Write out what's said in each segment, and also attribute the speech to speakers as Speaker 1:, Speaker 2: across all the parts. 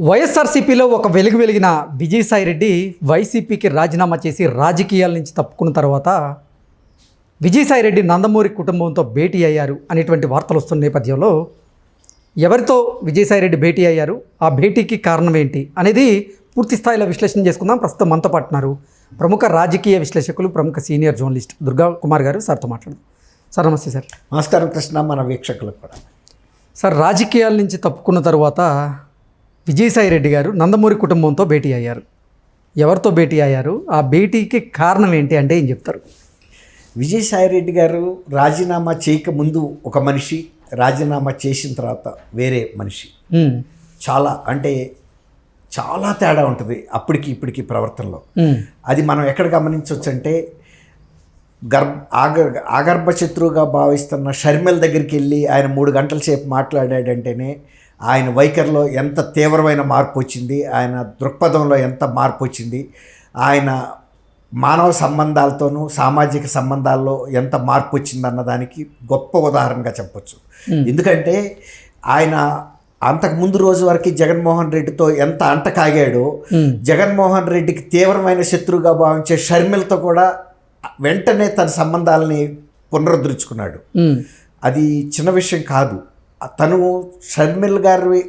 Speaker 1: వైఎస్ఆర్సీపీలో ఒక వెలుగు వెలిగిన విజయసాయిరెడ్డి వైసీపీకి రాజీనామా చేసి రాజకీయాల నుంచి తప్పుకున్న తర్వాత విజయసాయిరెడ్డి నందమూరి కుటుంబంతో భేటీ అయ్యారు అనేటువంటి వార్తలు వస్తున్న నేపథ్యంలో ఎవరితో విజయసాయిరెడ్డి భేటీ అయ్యారు, ఆ భేటీకి కారణం ఏంటి అనేది పూర్తి స్థాయిలో విశ్లేషణ చేసుకుందాం. ప్రస్తుతం మనతో పాటున్నారు ప్రముఖ రాజకీయ విశ్లేషకులు, ప్రముఖ సీనియర్ జర్నలిస్ట్ దుర్గా కుమార్ గారు. సార్తో మాట్లాడదాం. సార్ నమస్తే. సార్
Speaker 2: నమస్కారం కృష్ణ, మన వీక్షకులకు కూడా.
Speaker 1: సార్, రాజకీయాల నుంచి తప్పుకున్న తర్వాత విజయసాయిరెడ్డి గారు నందమూరి కుటుంబంతో భేటీ అయ్యారు. ఎవరితో భేటీ అయ్యారు, ఆ భేటీకి కారణం ఏంటి అంటే ఏం చెప్తారు?
Speaker 2: విజయసాయిరెడ్డి గారు రాజీనామా చేయకముందు ఒక మనిషి, రాజీనామా చేసిన తర్వాత వేరే మనిషి. చాలా తేడా ఉంటుంది అప్పటికి ఇప్పటికి ప్రవర్తనలో. అది మనం ఎక్కడ గమనించవచ్చు అంటే, ఆగర్భ శత్రువుగా భావిస్తున్న షర్మిల దగ్గరికి వెళ్ళి ఆయన 3 గంటల సేపు మాట్లాడాడంటేనే ఆయన వైఖరిలో ఎంత తీవ్రమైన మార్పు వచ్చింది, ఆయన దృక్పథంలో ఎంత మార్పు వచ్చింది, ఆయన మానవ సంబంధాలతోనూ సామాజిక సంబంధాల్లో ఎంత మార్పు వచ్చింది అన్నదానికి గొప్ప ఉదాహరణగా చెప్పొచ్చు. ఎందుకంటే ఆయన అంతకుముందు రోజు వరకు జగన్మోహన్ రెడ్డితో ఎంత అంట కాగాడో, జగన్మోహన్ రెడ్డికి తీవ్రమైన శత్రువుగా భావించే షర్మిలతో కూడా వెంటనే తన సంబంధాలని పునరుద్ధరించుకున్నాడు. అది చిన్న విషయం కాదు. తను షర్మిల గారి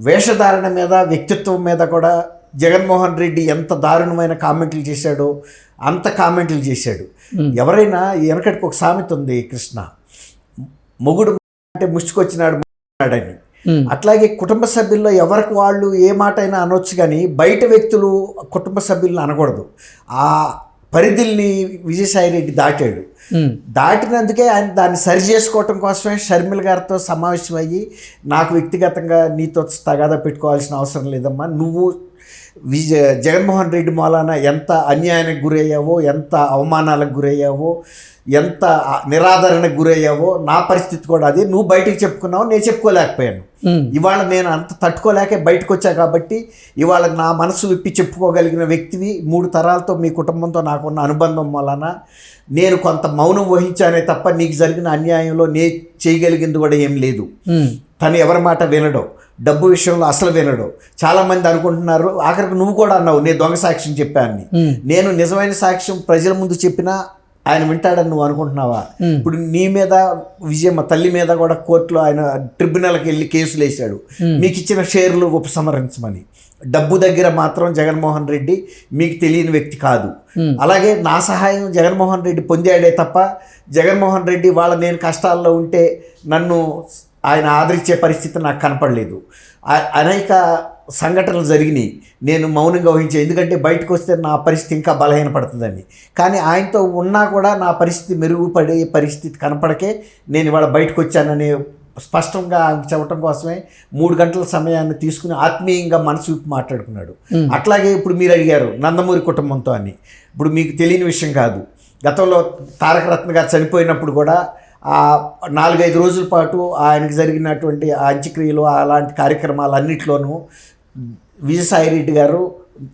Speaker 2: వేషధారణ మీద, వ్యక్తిత్వం మీద కూడా జగన్మోహన్ రెడ్డి ఎంత దారుణమైన కామెంట్లు చేశాడో అంత కామెంట్లు చేశాడు. ఎవరైనా వెనకటికి ఒక సామెత ఉంది కృష్ణ, మొగుడు అంటే ముష్టికొచ్చినాడు మాట్లాడని. అట్లాగే కుటుంబ సభ్యుల్లో ఎవరికి వాళ్ళు ఏ మాట అయినా అనొచ్చు, కానీ బయట వ్యక్తులు కుటుంబ సభ్యులను అనకూడదు. ఆ పరిధిల్ని విజయసాయిరెడ్డి దాటాడు. దాటినందుకే ఆయన దాన్ని సరి చేసుకోవటం కోసమే షర్మిల గారితో సమావేశం అయ్యి, నాకు వ్యక్తిగతంగా నీతో తగాదా పెట్టుకోవాల్సిన అవసరం లేదమ్మా, నువ్వు జగన్మోహన్ రెడ్డి మూలాన ఎంత అన్యాయానికి గురయ్యావో, ఎంత అవమానాలకు గురయ్యావో, ఎంత నిరాదరణకు గురయ్యావో, నా పరిస్థితి కూడా అది. నువ్వు బయటికి చెప్పుకున్నావు, నేను చెప్పుకోలేకపోయాను. ఇవాళ నేను అంత తట్టుకోలేకే బయటకు వచ్చా కాబట్టి ఇవాళ నా మనసు విప్పి చెప్పుకోగలిగిన వ్యక్తివి. 3 తరాలతో మీ కుటుంబంతో నాకున్న అనుబంధం వలన నేను కొంత మౌనం వహించానే తప్ప నీకు జరిగిన అన్యాయంలో చేయగలిగింది కూడా ఏం లేదు. తను ఎవరి మాట వినడం, డబ్బు విషయంలో అసలు వినడం. చాలామంది అనుకుంటున్నారు, ఆఖరికి నువ్వు కూడా అన్నావు నేను దొంగ సాక్ష్యం చెప్పాను. నేను నిజమైన సాక్ష్యం ప్రజల ముందు చెప్పినా ఆయన వింటాడని నువ్వు అనుకుంటున్నావా? ఇప్పుడు నీ మీద, విజయమ్మ తల్లి మీద కూడా కోర్టులో ఆయన ట్రిబ్యునల్కి వెళ్ళి కేసులు వేశాడు, మీకు ఇచ్చిన షేర్లు ఉపసంహరించమని. డబ్బు దగ్గర మాత్రం జగన్మోహన్ రెడ్డి మీకు తెలియని వ్యక్తి కాదు. అలాగే నా సహాయం జగన్మోహన్ రెడ్డి పొందాడే తప్ప జగన్మోహన్ రెడ్డి వాళ్ళ నేను కష్టాల్లో ఉంటే నన్ను ఆయన ఆదరించే పరిస్థితి నాకు కనపడలేదు. అనేక సంఘటనలు జరిగినాయి, నేను మౌనంగా వహించే, ఎందుకంటే బయటకు వస్తే నా పరిస్థితి ఇంకా బలహీనపడుతుందని. కానీ ఆయనతో ఉన్నా కూడా నా పరిస్థితి మెరుగుపడే పరిస్థితి కనపడకే నేను ఇవాళ బయటకు వచ్చానని స్పష్టంగా ఆయనకు చెప్పడం కోసమే 3 గంటల సమయాన్ని తీసుకుని ఆత్మీయంగా మనసు విప్పి మాట్లాడుకున్నాడు. అట్లాగే ఇప్పుడు మీరు అడిగారు నందమూరి కుటుంబంతో అని. ఇప్పుడు మీకు తెలియని విషయం కాదు, గతంలో తారక రత్న గారు చనిపోయినప్పుడు కూడా ఆ 4-5 రోజుల పాటు ఆయనకు జరిగినటువంటి అంత్యక్రియలు అలాంటి కార్యక్రమాలన్నింటిలోనూ విజయసాయిరెడ్డి గారు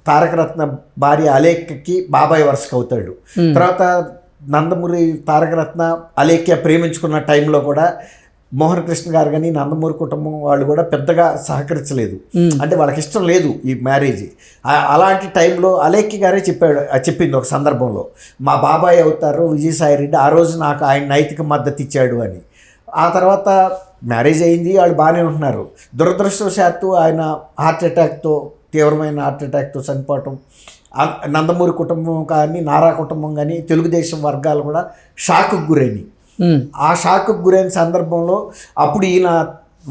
Speaker 2: తారకరత్న భార్య అలేఖ్యకి బాబాయ్ వరుసకు అవుతాడు. తర్వాత నందమూరి తారకరత్న అలేఖ్య ప్రేమించుకున్న టైంలో కూడా మోహన్ కృష్ణ గారు కానీ నందమూరి కుటుంబం వాళ్ళు కూడా పెద్దగా సహకరించలేదు. అంటే వాళ్ళకి ఇష్టం లేదు ఈ మ్యారేజ్. అలాంటి టైంలో అలేఖ్య గారే చెప్పింది ఒక సందర్భంలో, మా బాబాయ్ అవుతారు విజయసాయిరెడ్డి, ఆ రోజు నాకు ఆయన నైతిక మద్దతు ఇచ్చాడు అని. ఆ తర్వాత మ్యారేజ్ అయింది, వాళ్ళు బాగానే ఉంటున్నారు. దురదృష్టవశాత్తు ఆయన తీవ్రమైన హార్ట్ అటాక్తో చనిపోవటం, నందమూరి కుటుంబం కానీ నారా కుటుంబం కానీ తెలుగుదేశం వర్గాలు కూడా షాక్కు గురైనవి. ఆ షాక్కు గురైన సందర్భంలో అప్పుడు ఈయన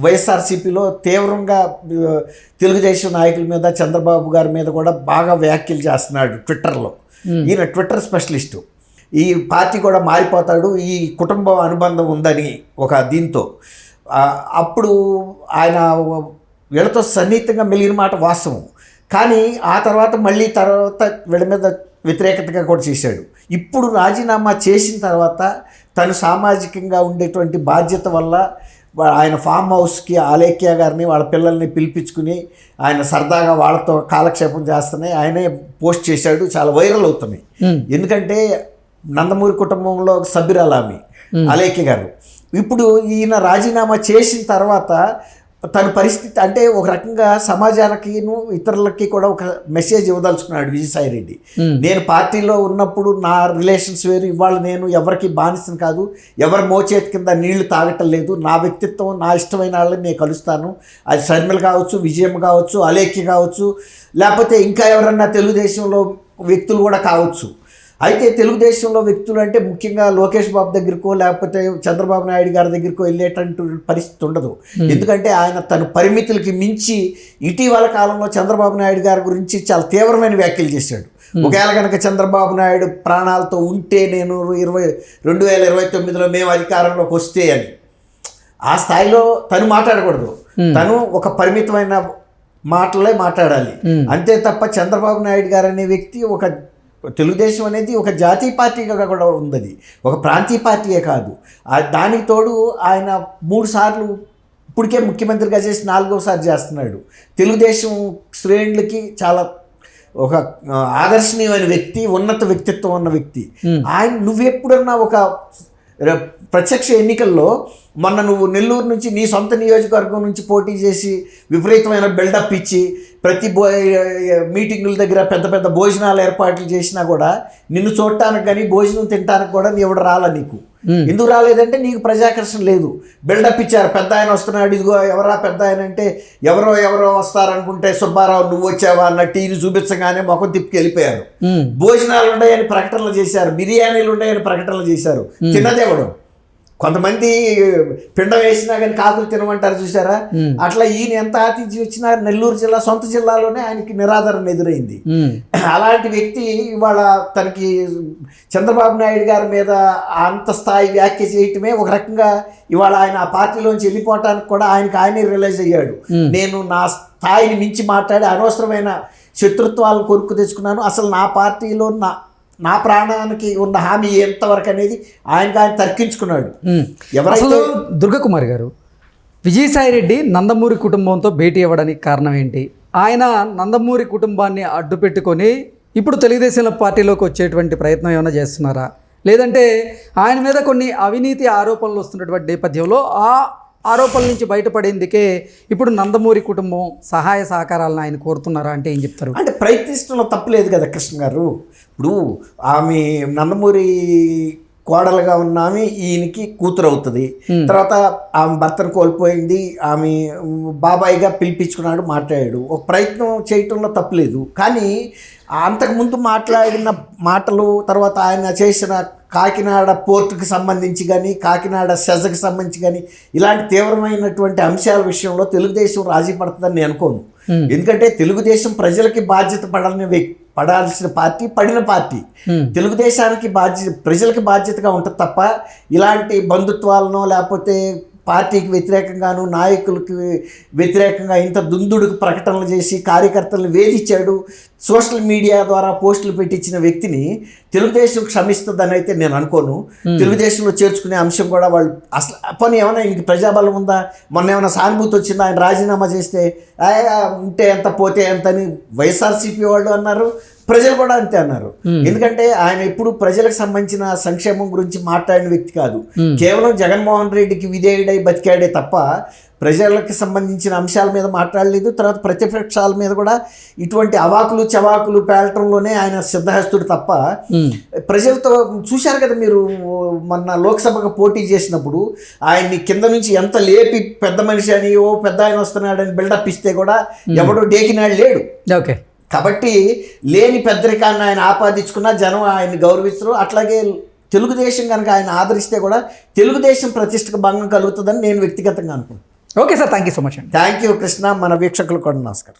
Speaker 2: వైఎస్ఆర్సీపీలో తీవ్రంగా తెలుగుదేశం నాయకుల మీద, చంద్రబాబు గారి మీద కూడా బాగా వ్యాఖ్యలు చేస్తున్నాడు ట్విట్టర్లో. ఈయన ట్విట్టర్ స్పెషలిస్టు. ఈ పార్టీ కూడా మారిపోతాడు, ఈ కుటుంబం అనుబంధం ఉందని ఒక దీంతో. అప్పుడు ఆయన వీళ్ళతో సన్నిహితంగా మెలిగిన మాట వాస్తవం. కానీ ఆ తర్వాత వీళ్ళ మీద వ్యతిరేకతగా కూడా చేశాడు. ఇప్పుడు రాజీనామా చేసిన తర్వాత తను సామాజికంగా ఉండేటువంటి బాధ్యత వల్ల ఆయన ఫామ్ హౌస్కి అలేఖ్య గారిని వాళ్ళ పిల్లల్ని పిలిపించుకుని ఆయన సరదాగా వాళ్ళతో కాలక్షేపం చేస్తూనే ఆయనే పోస్ట్ చేశాడు. చాలా వైరల్ అవుతున్నాయి. ఎందుకంటే నందమూరి కుటుంబంలో సభ్యురాలు ఆమె అలేఖ్య గారు. ఇప్పుడు ఈయన రాజీనామా చేసిన తర్వాత తన పరిస్థితి అంటే ఒక రకంగా సమాజాలకిను ఇతరులకి కూడా ఒక మెసేజ్ ఇవ్వదలుచుకున్నాడు విజయసాయి రెడ్డి. నేను పార్టీలో ఉన్నప్పుడు నా రిలేషన్స్ వేరు, ఇవాళ నేను ఎవరికి బానిసను కాదు, ఎవరి మోచేతి కింద నీళ్లు తాగటం లేదు, నా వ్యక్తిత్వం నా ఇష్టమైన వాళ్ళని నేను కలుస్తాను. అది షర్మిల కావచ్చు, విజయం కావచ్చు, అలేఖ్య కావచ్చు, లేకపోతే ఇంకా ఎవరన్నా తెలుగుదేశంలో వ్యక్తులు కూడా కావచ్చు. అయితే తెలుగుదేశంలో వ్యక్తులు అంటే ముఖ్యంగా లోకేష్ బాబు దగ్గరకో లేకపోతే చంద్రబాబు నాయుడు గారి దగ్గరకో వెళ్ళేటటువంటి పరిస్థితి ఉండదు. ఎందుకంటే ఆయన తన పరిమితులకి మించి ఇటీవల కాలంలో చంద్రబాబు నాయుడు గారి గురించి చాలా తీవ్రమైన వ్యాఖ్యలు చేశాడు. ఒకవేళ కనుక చంద్రబాబు నాయుడు ప్రాణాలతో ఉంటే నేను 2029లో మేము అధికారంలోకి వస్తే అని ఆ స్థాయిలో తను మాట్లాడకూడదు. తను ఒక పరిమితమైన మాటలే మాట్లాడాలి అంతే తప్ప చంద్రబాబు నాయుడు గారు అనే వ్యక్తి ఒక తెలుగుదేశం అనేది ఒక జాతీయ పార్టీగా కూడా ఉంది, ఒక ప్రాంతీయ పార్టీయే కాదు. దానికి తోడు ఆయన 3 సార్లు ఇప్పటికే ముఖ్యమంత్రిగా చేసి 4వసారి చేస్తున్నాడు. తెలుగుదేశం శ్రేణులకి చాలా ఒక ఆదర్శనీయమైన వ్యక్తి, ఉన్నత వ్యక్తిత్వం ఉన్న వ్యక్తి ఆయన. నువ్వెప్పుడన్నా ఒక ప్రత్యక్ష ఎన్నికల్లో మొన్న నువ్వు నెల్లూరు నుంచి నీ సొంత నియోజకవర్గం నుంచి పోటీ చేసి విపరీతమైన బిల్డప్ ఇచ్చి ప్రతి మీటింగుల దగ్గర పెద్ద పెద్ద భోజనాలు ఏర్పాట్లు చేసినా కూడా నిన్ను చూడటానికి కానీ భోజనం తినడానికి కూడా ఎవడు రాలా నీకు. ఎందుకు రాలేదంటే నీకు ప్రజాకర్షణ లేదు. బిల్డప్ ఇచ్చారు, పెద్ద ఆయన వస్తున్నాడు, ఇదిగో ఎవరా పెద్ద ఆయన అంటే ఎవరో వస్తారనుకుంటే సుబ్బారావు నువ్వు వచ్చావా అన్న టీవీ చూపించగానే ముఖం తిప్పి వెళ్ళిపోయారు. భోజనాలు ఉన్నాయని ప్రకటనలు చేశారు, బిర్యానీలు ఉన్నాయని ప్రకటనలు చేశారు, తినదేవడం. కొంతమంది పిండం వేసినా కానీ కాకులు తినమంటారు చూసారా, అట్లా ఈయన ఎంత ఆతిథ్యం ఇచ్చినా నెల్లూరు జిల్లా సొంత జిల్లాలోనే ఆయనకి నిరాదరణ ఎదురైంది. అలాంటి వ్యక్తి ఇవాళ తనకి చంద్రబాబు నాయుడు గారి మీద అంత స్థాయి వ్యాఖ్య చేయటమే ఒక రకంగా ఇవాళ ఆయన ఆ పార్టీలోంచి వెళ్ళిపోవటానికి కూడా ఆయనే రియలైజ్ అయ్యాడు. నేను నా స్థాయిని మించి మాట్లాడి అనవసరమైన శత్రుత్వాలను కొరుకు తెచ్చుకున్నాను, అసలు నా పార్టీలో నా ప్రాణానికి ఉన్న హామీ ఎంతవరకు అనేది ఆయన తర్కించుకున్నాడు.
Speaker 1: ఎవరైతే దుర్గకుమారి గారు విజయసాయి రెడ్డి నందమూరి కుటుంబంతో భేటీ అవ్వడానికి కారణం ఏంటి? ఆయన నందమూరి కుటుంబాన్ని అడ్డు పెట్టుకొని ఇప్పుడు తెలుగుదేశం పార్టీలోకి వచ్చేటువంటి ప్రయత్నం ఏమైనా చేస్తున్నారా, లేదంటే ఆయన మీద కొన్ని అవినీతి ఆరోపణలు వస్తున్నటువంటి నేపథ్యంలో ఆ ఆరోపణల నుంచి బయటపడేందుకే ఇప్పుడు నందమూరి కుటుంబం సహాయ సహకారాలను ఆయన కోరుతున్నారా అంటే ఏం చెప్తారు?
Speaker 2: అంటే ప్రయత్నించడంలో తప్పులేదు కదా కృష్ణ గారు. ఇప్పుడు ఆమె నందమూరి కోడలుగా ఉన్న ఆమె ఈయనకి కూతురు అవుతుంది, తర్వాత ఆమె భర్తను కోల్పోయింది, ఆమె బాబాయిగా పిలిపించుకున్నాడు, మాట్లాడాడు. ఒక ప్రయత్నం చేయటంలో తప్పులేదు. కానీ అంతకుముందు మాట్లాడిన మాటలు, తర్వాత ఆయన చేసిన కాకినాడ పోర్టుకి సంబంధించి కానీ కాకినాడ సెజకి సంబంధించి కానీ ఇలాంటి తీవ్రమైనటువంటి అంశాల విషయంలో తెలుగుదేశం రాజీ పడుతుందని నేను అనుకోను. ఎందుకంటే తెలుగుదేశం ప్రజలకి బాధ్యత పడాల్సిన పార్టీ, పడిన పార్టీ. తెలుగుదేశానికి ప్రజలకి బాధ్యతగా ఉంటుంది తప్ప ఇలాంటి బంధుత్వాలను లేకపోతే పార్టీకి వ్యతిరేకంగాను నాయకులకి వ్యతిరేకంగా ఇంత దుందుడుకు ప్రకటనలు చేసి కార్యకర్తలను వేధించాడు, సోషల్ మీడియా ద్వారా పోస్టులు పెట్టించిన వ్యక్తిని తెలుగుదేశం క్షమిస్తుందని అయితే నేను అనుకోను. తెలుగుదేశంలో చేర్చుకునే అంశం కూడా వాళ్ళు అసలు పని ఏమైనా ఇంక ప్రజాబలం ఉందా? మొన్న ఏమైనా సానుభూతి వచ్చిందా? ఆయన రాజీనామా చేస్తే ఉంటే ఎంత పోతే ఎంత అని వైఎస్ఆర్సీపీ వాళ్ళు అన్నారు, ప్రజలు కూడా అంతే అన్నారు. ఎందుకంటే ఆయన ఎప్పుడు ప్రజలకు సంబంధించిన సంక్షేమం గురించి మాట్లాడిన వ్యక్తి కాదు. కేవలం జగన్మోహన్ రెడ్డికి విధేయుడై బతికాడే తప్ప ప్రజలకు సంబంధించిన అంశాల మీద మాట్లాడలేదు. తర్వాత ప్రతిపక్షాల మీద కూడా ఇటువంటి అవాకులు చవాకులు పేలటంలోనే ఆయన సిద్ధహస్తుడు తప్ప ప్రజలతో చూశారు కదా మీరు. మొన్న లోక్సభకు పోటీ చేసినప్పుడు ఆయన్ని కింద నుంచి ఎంత లేపి పెద్ద మనిషి అని పెద్ద ఆయన వస్తున్నాడని బిల్డప్ ఇస్తే కూడా ఎవడో డేకినాడు లేడు.
Speaker 1: ఓకే,
Speaker 2: కాబట్టి లేని పెద్దరికాన్ని ఆయన ఆపాదించుకున్న జనం ఆయన్ని గౌరవిస్తారు. అట్లాగే తెలుగుదేశం కనుక ఆయన ఆదరిస్తే కూడా తెలుగుదేశం ప్రతిష్టకు భంగం కలుగుతుందని నేను వ్యక్తిగతంగా అనుకుంటున్నాను.
Speaker 1: Okay sir, thank you so much అండి.
Speaker 2: Thank you Krishna. మన వీక్షకులు కూడా నమస్కారం.